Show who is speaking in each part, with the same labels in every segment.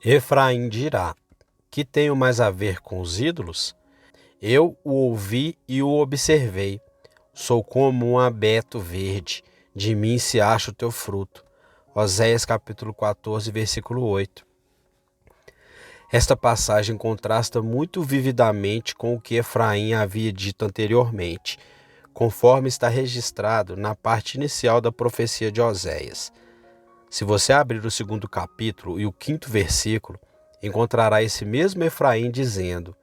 Speaker 1: Efraim dirá: que tenho mais a ver com os ídolos? Eu o ouvi e o observei. Sou como um abeto verde, de mim se acha o teu fruto. Oséias capítulo 14, versículo 8. Esta passagem contrasta muito vividamente com o que Efraim havia dito anteriormente, conforme está registrado na parte inicial da profecia de Oséias. Se você abrir o 2º capítulo e o 5º versículo, encontrará esse mesmo Efraim dizendo: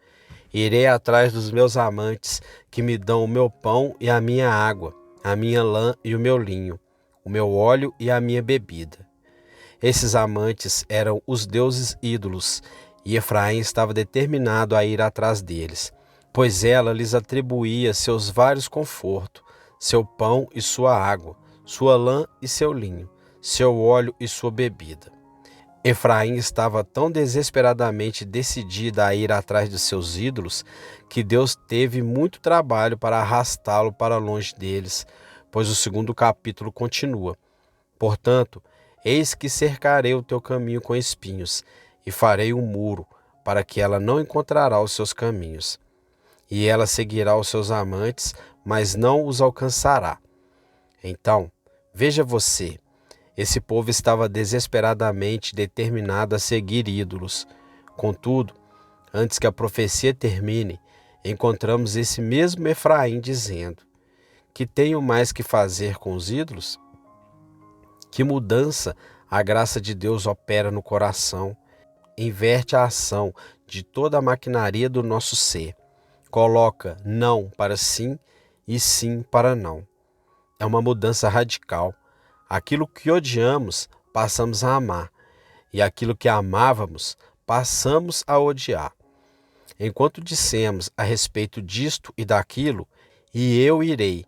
Speaker 1: irei atrás dos meus amantes, que me dão o meu pão e a minha água, a minha lã e o meu linho, o meu óleo e a minha bebida. Esses amantes eram os deuses ídolos, e Efraim estava determinado a ir atrás deles, pois ela lhes atribuía seus vários confortos, seu pão e sua água, sua lã e seu linho, seu óleo e sua bebida. Efraim estava tão desesperadamente decidida a ir atrás de seus ídolos que Deus teve muito trabalho para arrastá-lo para longe deles, pois o 2º capítulo continua: portanto, eis que cercarei o teu caminho com espinhos e farei um muro para que ela não encontrará os seus caminhos. E ela seguirá os seus amantes, mas não os alcançará. Então, veja você, esse povo estava desesperadamente determinado a seguir ídolos. Contudo, antes que a profecia termine, encontramos esse mesmo Efraim dizendo: que tenho mais que fazer com os ídolos? Que mudança a graça de Deus opera no coração, inverte a ação de toda a maquinaria do nosso ser, coloca não para sim e sim para não. É uma mudança radical. Aquilo que odiamos, passamos a amar, e aquilo que amávamos, passamos a odiar. Enquanto dissemos a respeito disto e daquilo, e eu irei,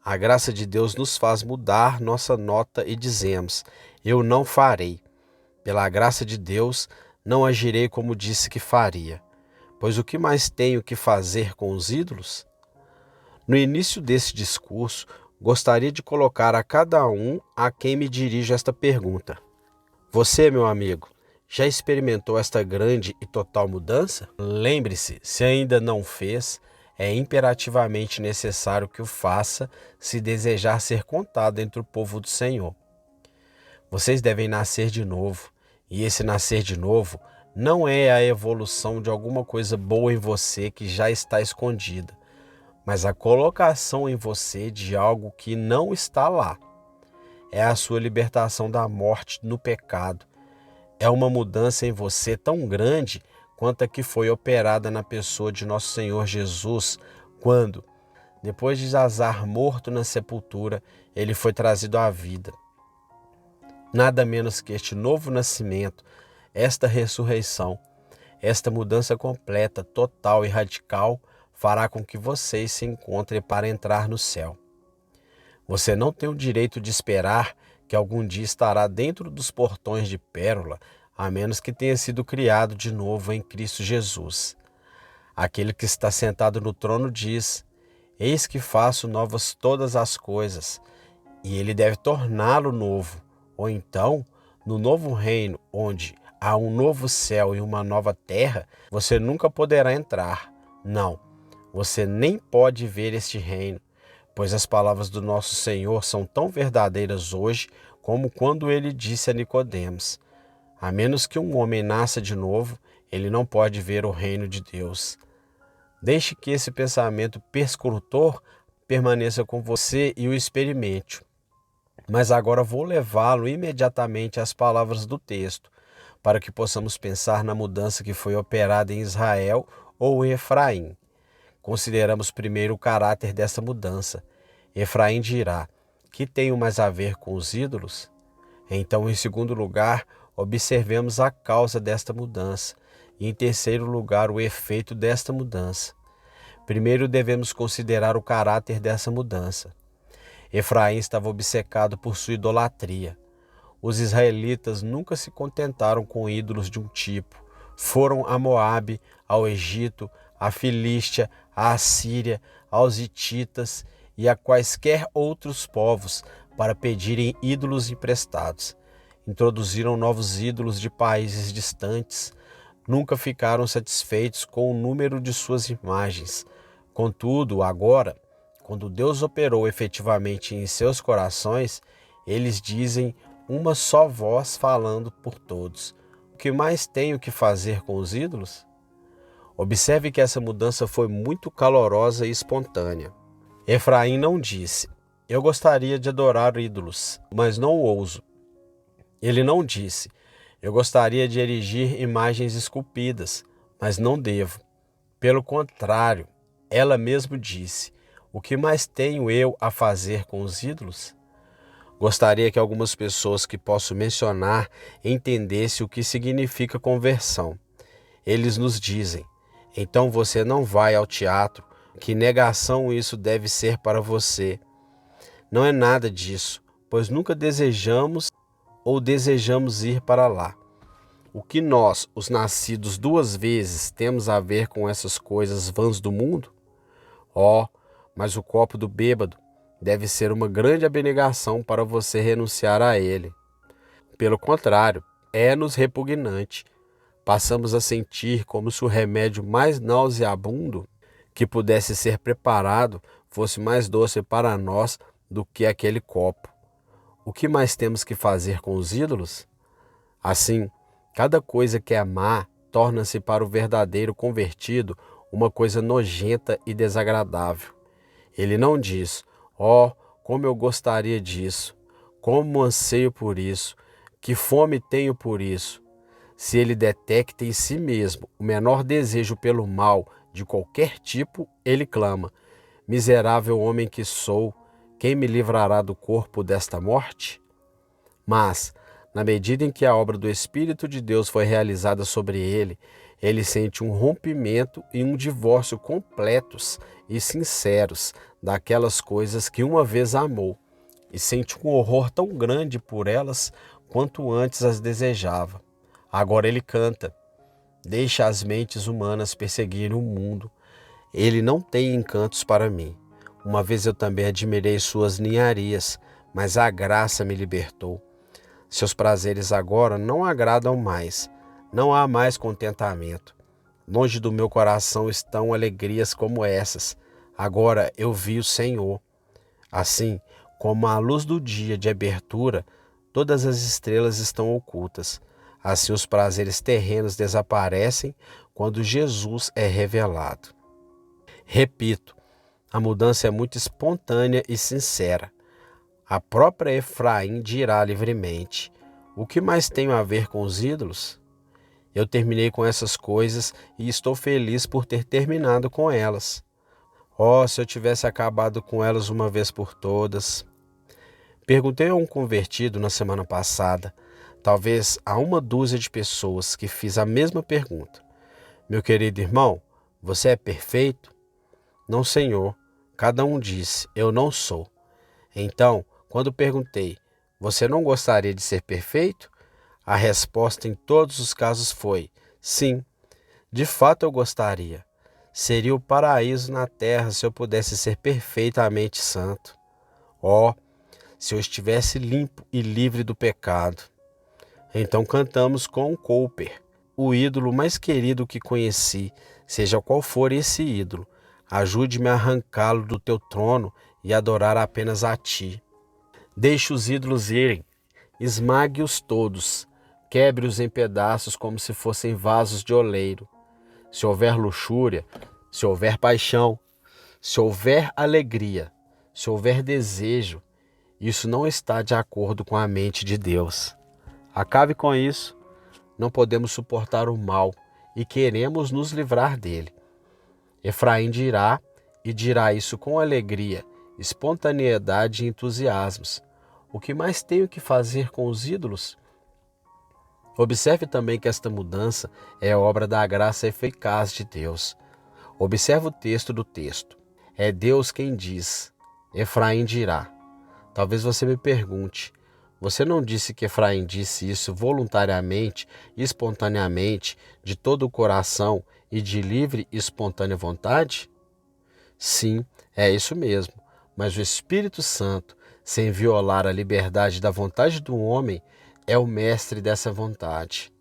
Speaker 1: a graça de Deus nos faz mudar nossa nota e dizemos: eu não farei. Pela graça de Deus, não agirei como disse que faria. Pois o que mais tenho que fazer com os ídolos? No início desse discurso, gostaria de colocar a cada um a quem me dirijo esta pergunta: você, meu amigo, já experimentou esta grande e total mudança? Lembre-se, se ainda não fez, é imperativamente necessário que o faça se desejar ser contado entre o povo do Senhor. Vocês devem nascer de novo, e esse nascer de novo não é a evolução de alguma coisa boa em você que já está escondida, mas a colocação em você de algo que não está lá. É a sua libertação da morte no pecado. É uma mudança em você tão grande quanto a que foi operada na pessoa de nosso Senhor Jesus, quando, depois de jazar morto na sepultura, ele foi trazido à vida. Nada menos que este novo nascimento, esta ressurreição, esta mudança completa, total e radical fará com que vocês se encontrem para entrar no céu. Você não tem o direito de esperar que algum dia estará dentro dos portões de pérola, a menos que tenha sido criado de novo em Cristo Jesus. Aquele que está sentado no trono diz: eis que faço novas todas as coisas, e ele deve torná-lo novo. Ou então, no novo reino, onde há um novo céu e uma nova terra, você nunca poderá entrar. Não, você nem pode ver este reino, pois as palavras do nosso Senhor são tão verdadeiras hoje como quando ele disse a Nicodemos: a menos que um homem nasça de novo, ele não pode ver o reino de Deus. Deixe que esse pensamento perscrutor permaneça com você e o experimente. Mas agora vou levá-lo imediatamente às palavras do texto, para que possamos pensar na mudança que foi operada em Israel ou em Efraim. Consideramos primeiro o caráter dessa mudança. Efraim dirá: que tenho mais a ver com os ídolos? Então, em segundo lugar, observemos a causa desta mudança e, em terceiro lugar, o efeito desta mudança. Primeiro, devemos considerar o caráter dessa mudança. Efraim estava obcecado por sua idolatria. Os israelitas nunca se contentaram com ídolos de um tipo. Foram a Moabe, ao Egito, à Filístia, à Assíria, aos hititas e a quaisquer outros povos para pedirem ídolos emprestados. introduziram novos ídolos de países distantes, nunca ficaram satisfeitos com o número de suas imagens. Contudo, agora, quando Deus operou efetivamente em seus corações, eles dizem uma só voz falando por todos: o que mais tenho que fazer com os ídolos? Observe que essa mudança foi muito calorosa e espontânea. Efraim não disse: eu gostaria de adorar ídolos, mas não ouso. Ele não disse: eu gostaria de erigir imagens esculpidas, mas não devo. Pelo contrário, ela mesmo disse: o que mais tenho eu a fazer com os ídolos? Gostaria que algumas pessoas que posso mencionar entendessem o que significa conversão. Eles nos dizem: então você não vai ao teatro? Que negação isso deve ser para você. Não é nada disso, pois nunca desejamos ou desejamos ir para lá. O que nós, os nascidos duas vezes, temos a ver com essas coisas vãs do mundo? Oh, mas o copo do bêbado deve ser uma grande abnegação para você renunciar a ele. Pelo contrário, é-nos repugnante. Passamos a sentir como se o remédio mais nauseabundo que pudesse ser preparado fosse mais doce para nós do que aquele copo. O que mais temos que fazer com os ídolos? Assim, cada coisa que é má torna-se para o verdadeiro convertido uma coisa nojenta e desagradável. Ele não diz: oh, como eu gostaria disso, como anseio por isso, que fome tenho por isso. Se ele detecta em si mesmo o menor desejo pelo mal de qualquer tipo, ele clama: miserável homem que sou, quem me livrará do corpo desta morte? Mas, na medida em que a obra do Espírito de Deus foi realizada sobre ele, ele sente um rompimento e um divórcio completos e sinceros daquelas coisas que uma vez amou, e sente um horror tão grande por elas quanto antes as desejava. Agora ele canta: deixa as mentes humanas perseguirem o mundo. Ele não tem encantos para mim. Uma vez eu também admirei suas ninharias, mas a graça me libertou. Seus prazeres agora não agradam mais. Não há mais contentamento. Longe do meu coração estão alegrias como essas. Agora eu vi o Senhor. Assim como a luz do dia de abertura, todas as estrelas estão ocultas. Assim os prazeres terrenos desaparecem quando Jesus é revelado. Repito, a mudança é muito espontânea e sincera. A própria Efraim dirá livremente: o que mais tenho a ver com os ídolos? Eu terminei com essas coisas e estou feliz por ter terminado com elas. Oh, se eu tivesse acabado com elas uma vez por todas. Perguntei a um convertido na semana passada, talvez a uma dúzia de pessoas, que fiz a mesma pergunta: meu querido irmão, você é perfeito? Não, senhor. Cada um disse: eu não sou. Então, quando perguntei: você não gostaria de ser perfeito? A resposta em todos os casos foi: sim, de fato eu gostaria. Seria o paraíso na terra se eu pudesse ser perfeitamente santo. Oh, se eu estivesse limpo e livre do pecado. Então cantamos com o Cowper: o ídolo mais querido que conheci, seja qual for esse ídolo, ajude-me a arrancá-lo do teu trono e adorar apenas a ti. Deixe os ídolos irem, esmague-os todos, quebre-os em pedaços como se fossem vasos de oleiro. Se houver luxúria, se houver paixão, se houver alegria, se houver desejo, isso não está de acordo com a mente de Deus. Acabe com isso. Não podemos suportar o mal e queremos nos livrar dele. Efraim dirá, e dirá isso com alegria, espontaneidade e entusiasmos: o que mais tenho que fazer com os ídolos? Observe também que esta mudança é obra da graça eficaz de Deus. Observe o texto do texto. É Deus quem diz. Efraim dirá. Talvez você me pergunte: você não disse que Efraim disse isso voluntariamente, espontaneamente, de todo o coração e de livre e espontânea vontade? Sim, é isso mesmo. Mas o Espírito Santo, sem violar a liberdade da vontade do homem, é o mestre dessa vontade.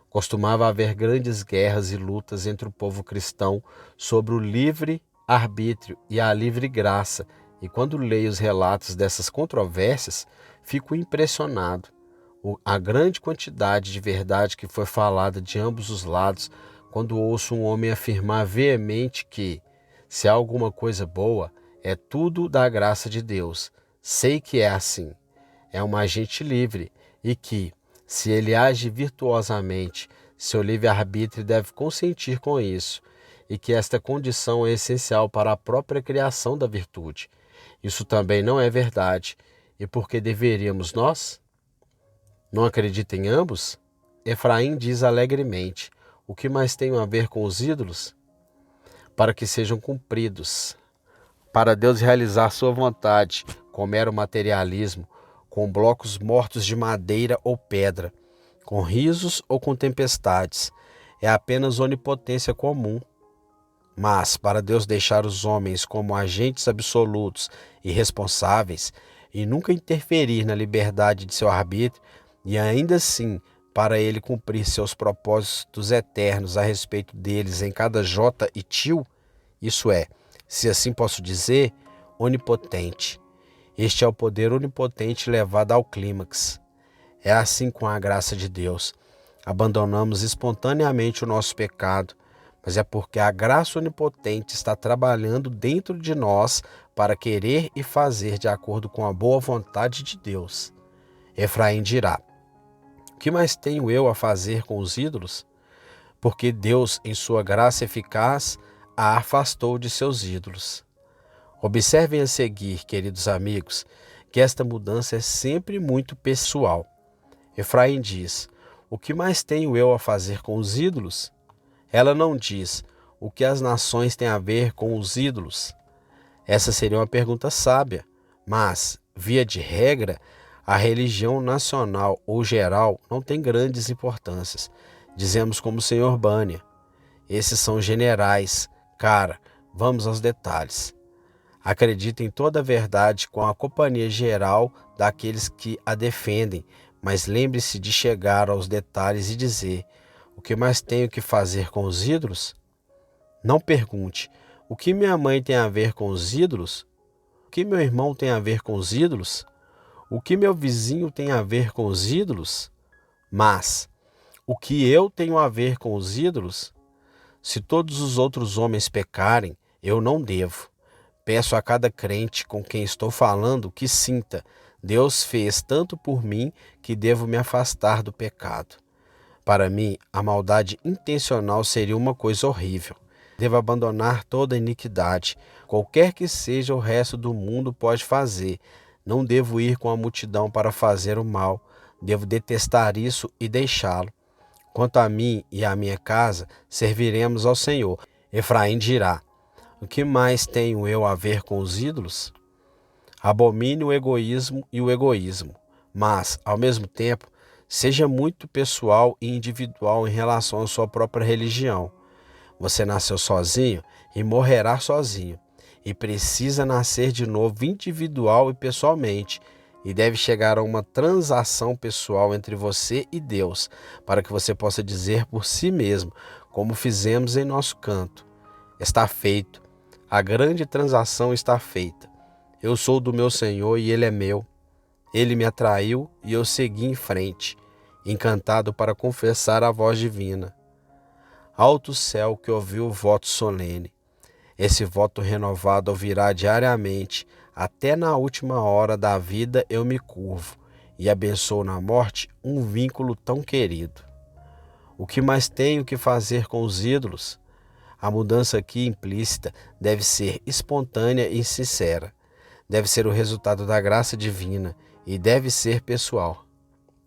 Speaker 1: Costumava haver grandes guerras e lutas entre o povo cristão sobre o livre arbítrio e a livre graça, e quando leio os relatos dessas controvérsias, fico impressionado. A grande quantidade de verdade que foi falada de ambos os lados quando ouço um homem afirmar veemente que, se há alguma coisa boa, é tudo da graça de Deus. Sei que é assim. É um agente livre e que, se ele age virtuosamente, seu livre-arbítrio deve consentir com isso, e que esta condição é essencial para a própria criação da virtude. Isso também não é verdade, e por que deveríamos nós? Não acredita em ambos? Efraim diz alegremente: o que mais tem a ver com os ídolos? Para que sejam cumpridos. Para Deus realizar sua vontade, com mero materialismo, com blocos mortos de madeira ou pedra, com risos ou com tempestades, é apenas onipotência comum. Mas, para Deus deixar os homens como agentes absolutos e responsáveis, e nunca interferir na liberdade de seu arbítrio, e ainda assim, para ele cumprir seus propósitos eternos a respeito deles em cada jota e tio, isso é, se assim posso dizer, onipotente. Este é o poder onipotente levado ao clímax. É assim com a graça de Deus. Abandonamos espontaneamente o nosso pecado, mas é porque a graça onipotente está trabalhando dentro de nós para querer e fazer de acordo com a boa vontade de Deus. Efraim dirá: o que mais tenho eu a fazer com os ídolos? Porque Deus, em sua graça eficaz, a afastou de seus ídolos. Observem a seguir, queridos amigos, que esta mudança é sempre muito pessoal. Efraim diz: o que mais tenho eu a fazer com os ídolos? Ela não diz: o que as nações têm a ver com os ídolos? Essa seria uma pergunta sábia, mas, via de regra, a religião nacional ou geral não tem grandes importâncias. Dizemos como o Sr. Bunyan: esses são generais, cara, vamos aos detalhes. Acredita em toda a verdade com a companhia geral daqueles que a defendem, mas lembre-se de chegar aos detalhes e dizer: o que mais tenho que fazer com os ídolos? Não pergunte: o que minha mãe tem a ver com os ídolos? O que meu irmão tem a ver com os ídolos? O que meu vizinho tem a ver com os ídolos? Mas, o que eu tenho a ver com os ídolos? Se todos os outros homens pecarem, eu não devo. Peço a cada crente com quem estou falando que sinta: Deus fez tanto por mim que devo me afastar do pecado. Para mim, a maldade intencional seria uma coisa horrível. Devo abandonar toda iniquidade. Qualquer que seja o resto do mundo pode fazer. Não devo ir com a multidão para fazer o mal. Devo detestar isso e deixá-lo. Quanto a mim e à minha casa, serviremos ao Senhor. Efraim dirá: o que mais tenho eu a ver com os ídolos? Abomine o egoísmo e o egoísmo, mas, ao mesmo tempo, seja muito pessoal e individual em relação à sua própria religião. Você nasceu sozinho e morrerá sozinho, e precisa nascer de novo individual e pessoalmente, e deve chegar a uma transação pessoal entre você e Deus, para que você possa dizer por si mesmo, como fizemos em nosso canto: está feito, a grande transação está feita. Eu sou do meu Senhor e Ele é meu. Ele me atraiu e eu segui em frente, encantado para confessar a voz divina. Alto céu que ouviu o voto solene. Esse voto renovado ouvirá diariamente, até na última hora da vida eu me curvo e abençoo na morte um vínculo tão querido. O que mais tenho que fazer com os ídolos? A mudança aqui implícita deve ser espontânea e sincera. Deve ser o resultado da graça divina e deve ser pessoal.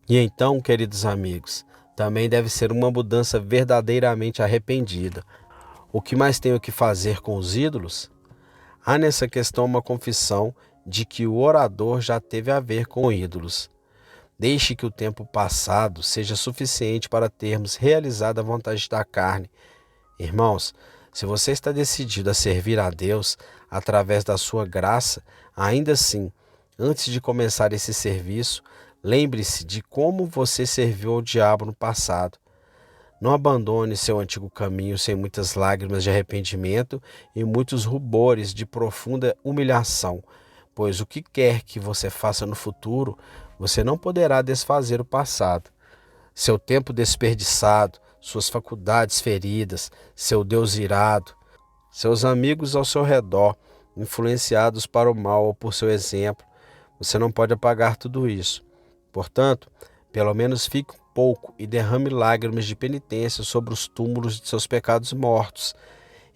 Speaker 1: E então, queridos amigos, também deve ser uma mudança verdadeiramente arrependida. O que mais tenho que fazer com os ídolos? Há nessa questão uma confissão de que o orador já teve a ver com ídolos. Deixe que o tempo passado seja suficiente para termos realizado a vontade da carne. Irmãos, se você está decidido a servir a Deus através da sua graça, ainda assim, antes de começar esse serviço, Lembre-se de como você serviu ao diabo no passado. Não abandone seu antigo caminho sem muitas lágrimas de arrependimento e muitos rubores de profunda humilhação, pois o que quer que você faça no futuro, você não poderá desfazer o passado. Seu tempo desperdiçado, suas faculdades feridas, seu Deus irado, seus amigos ao seu redor, influenciados para o mal ou por seu exemplo, você não pode apagar tudo isso. Portanto, pelo menos fique um pouco e derrame lágrimas de penitência sobre os túmulos de seus pecados mortos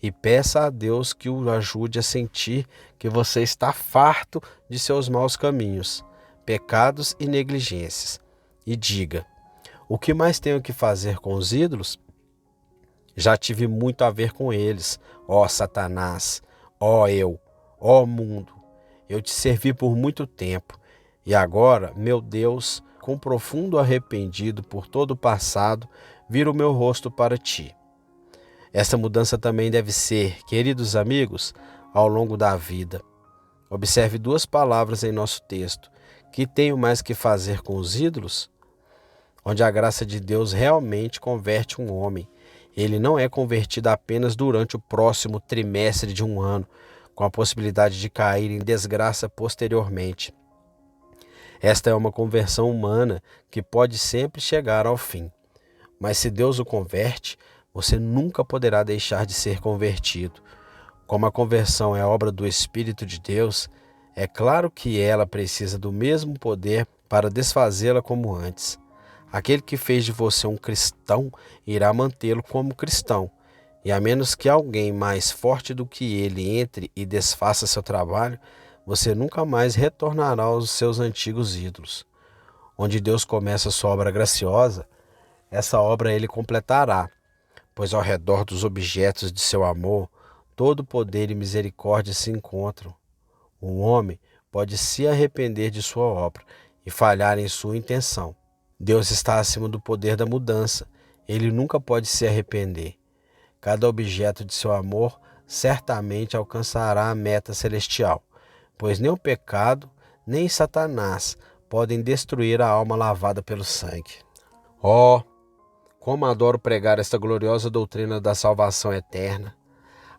Speaker 1: e peça a Deus que o ajude a sentir que você está farto de seus maus caminhos, pecados e negligências. E diga: o que mais tenho que fazer com os ídolos? Já tive muito a ver com eles, ó Satanás, ó mundo. Eu te servi por muito tempo. E agora, meu Deus, com profundo arrependido por todo o passado, viro o meu rosto para ti. Essa mudança também deve ser, queridos amigos, ao longo da vida. Observe duas palavras em nosso texto. Que tenho mais que fazer com os ídolos? Onde a graça de Deus realmente converte um homem. Ele não é convertido apenas durante o próximo trimestre de um ano, com a possibilidade de cair em desgraça posteriormente. Esta é uma conversão humana que pode sempre chegar ao fim. Mas se Deus o converte, você nunca poderá deixar de ser convertido. Como a conversão é obra do Espírito de Deus, é claro que ela precisa do mesmo poder para desfazê-la como antes. Aquele que fez de você um cristão irá mantê-lo como cristão. E a menos que alguém mais forte do que ele entre e desfaça seu trabalho, você nunca mais retornará aos seus antigos ídolos. Onde Deus começa sua obra graciosa, essa obra ele completará, pois ao redor dos objetos de seu amor, todo poder e misericórdia se encontram. Um homem pode se arrepender de sua obra e falhar em sua intenção. Deus está acima do poder da mudança. Ele nunca pode se arrepender. Cada objeto de seu amor certamente alcançará a meta celestial, pois nem o pecado, nem Satanás podem destruir a alma lavada pelo sangue. Oh, como adoro pregar esta gloriosa doutrina da salvação eterna,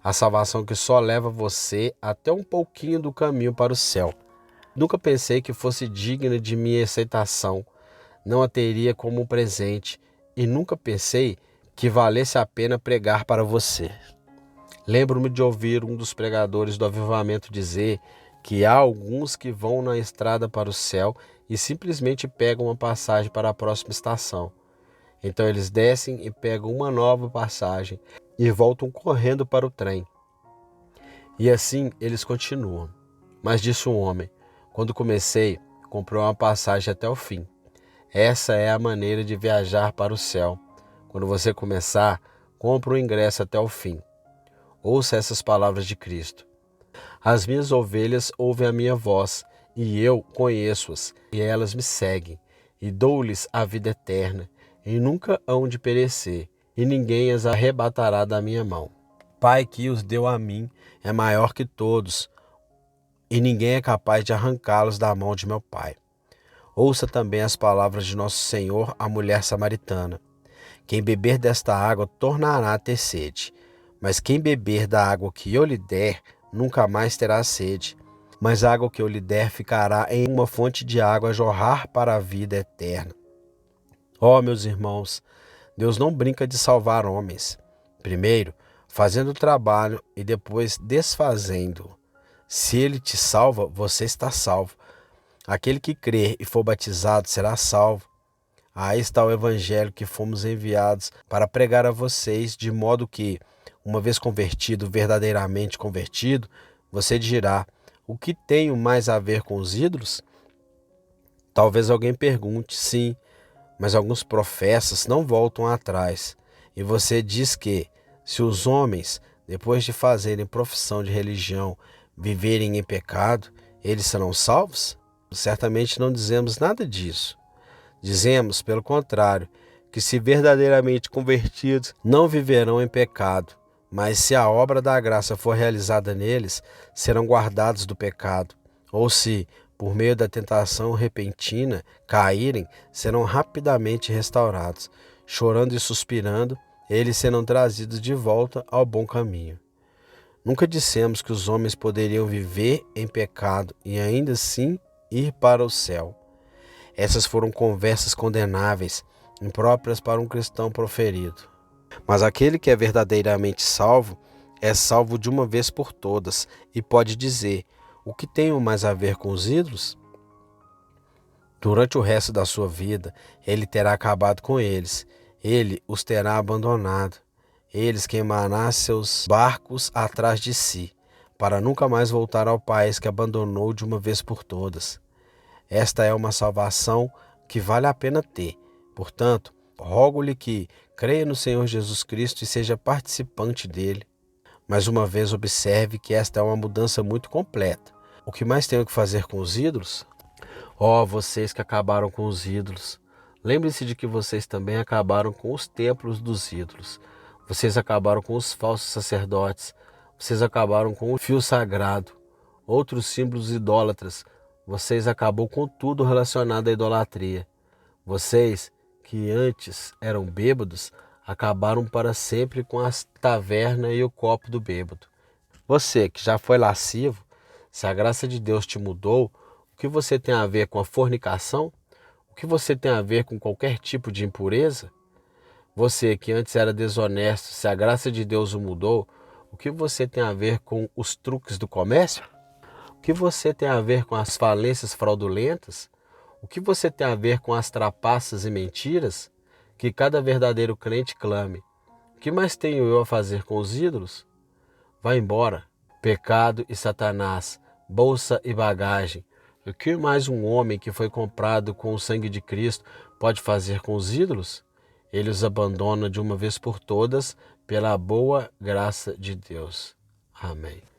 Speaker 1: a salvação que só leva você até um pouquinho do caminho para o céu. Nunca pensei que fosse digna de minha aceitação, não a teria como um presente e nunca pensei que valesse a pena pregar para você. Lembro-me de ouvir um dos pregadores do avivamento dizer que há alguns que vão na estrada para o céu e simplesmente pegam uma passagem para a próxima estação. Então eles descem e pegam uma nova passagem e voltam correndo para o trem. E assim eles continuam. Mas disse um homem: quando comecei, comprei uma passagem até o fim. Essa é a maneira de viajar para o céu. Quando você começar, compre o ingresso até o fim. Ouça essas palavras de Cristo. As minhas ovelhas ouvem a minha voz, e eu conheço-as, e elas me seguem, e dou-lhes a vida eterna, e nunca hão de perecer, e ninguém as arrebatará da minha mão. Pai que os deu a mim é maior que todos, e ninguém é capaz de arrancá-los da mão de meu Pai. Ouça também as palavras de nosso Senhor à mulher samaritana. Quem beber desta água tornará a ter sede, mas quem beber da água que eu lhe der, nunca mais terá sede. Mas a água que eu lhe der ficará em uma fonte de água a jorrar para a vida eterna. Ó, meus irmãos, Deus não brinca de salvar homens. Primeiro, fazendo o trabalho e depois desfazendo-o. Se ele te salva, você está salvo. Aquele que crer e for batizado será salvo. Aí está o evangelho que fomos enviados para pregar a vocês, de modo que, uma vez convertido, verdadeiramente convertido, você dirá: o que tenho mais a ver com os ídolos? Talvez alguém pergunte: sim, mas alguns professas não voltam atrás. E você diz que, se os homens, depois de fazerem profissão de religião, viverem em pecado, eles serão salvos? Certamente não dizemos nada disso. Dizemos, pelo contrário, que se verdadeiramente convertidos, não viverão em pecado, mas se a obra da graça for realizada neles, serão guardados do pecado. Ou se, por meio da tentação repentina, caírem, serão rapidamente restaurados. Chorando e suspirando, eles serão trazidos de volta ao bom caminho. Nunca dissemos que os homens poderiam viver em pecado e ainda assim ir para o céu. Essas foram conversas condenáveis, impróprias para um cristão proferido. Mas aquele que é verdadeiramente salvo, é salvo de uma vez por todas e pode dizer: o que tenho mais a ver com os ídolos? Durante o resto da sua vida, ele terá acabado com eles. Ele os terá abandonado. Eles queimarão seus barcos atrás de si, para nunca mais voltar ao país que abandonou de uma vez por todas. Esta é uma salvação que vale a pena ter. Portanto, rogo-lhe que creia no Senhor Jesus Cristo e seja participante dele. Mais uma vez, observe que esta é uma mudança muito completa. O que mais tenho que fazer com os ídolos? Ó, vocês que acabaram com os ídolos, lembre-se de que vocês também acabaram com os templos dos ídolos. Vocês acabaram com os falsos sacerdotes. Vocês acabaram com o fio sagrado, outros símbolos idólatras. Vocês acabou com tudo relacionado à idolatria. Vocês, que antes eram bêbados, acabaram para sempre com as tavernas e o copo do bêbado. Você, que já foi lascivo, se a graça de Deus te mudou, o que você tem a ver com a fornicação? O que você tem a ver com qualquer tipo de impureza? Você que antes era desonesto, se a graça de Deus o mudou, o que você tem a ver com os truques do comércio? O que você tem a ver com as falências fraudulentas? O que você tem a ver com as trapaças e mentiras? Que cada verdadeiro crente clame: o que mais tenho eu a fazer com os ídolos? Vá embora, pecado e Satanás, bolsa e bagagem. O que mais um homem que foi comprado com o sangue de Cristo pode fazer com os ídolos? Ele os abandona de uma vez por todas pela boa graça de Deus. Amém.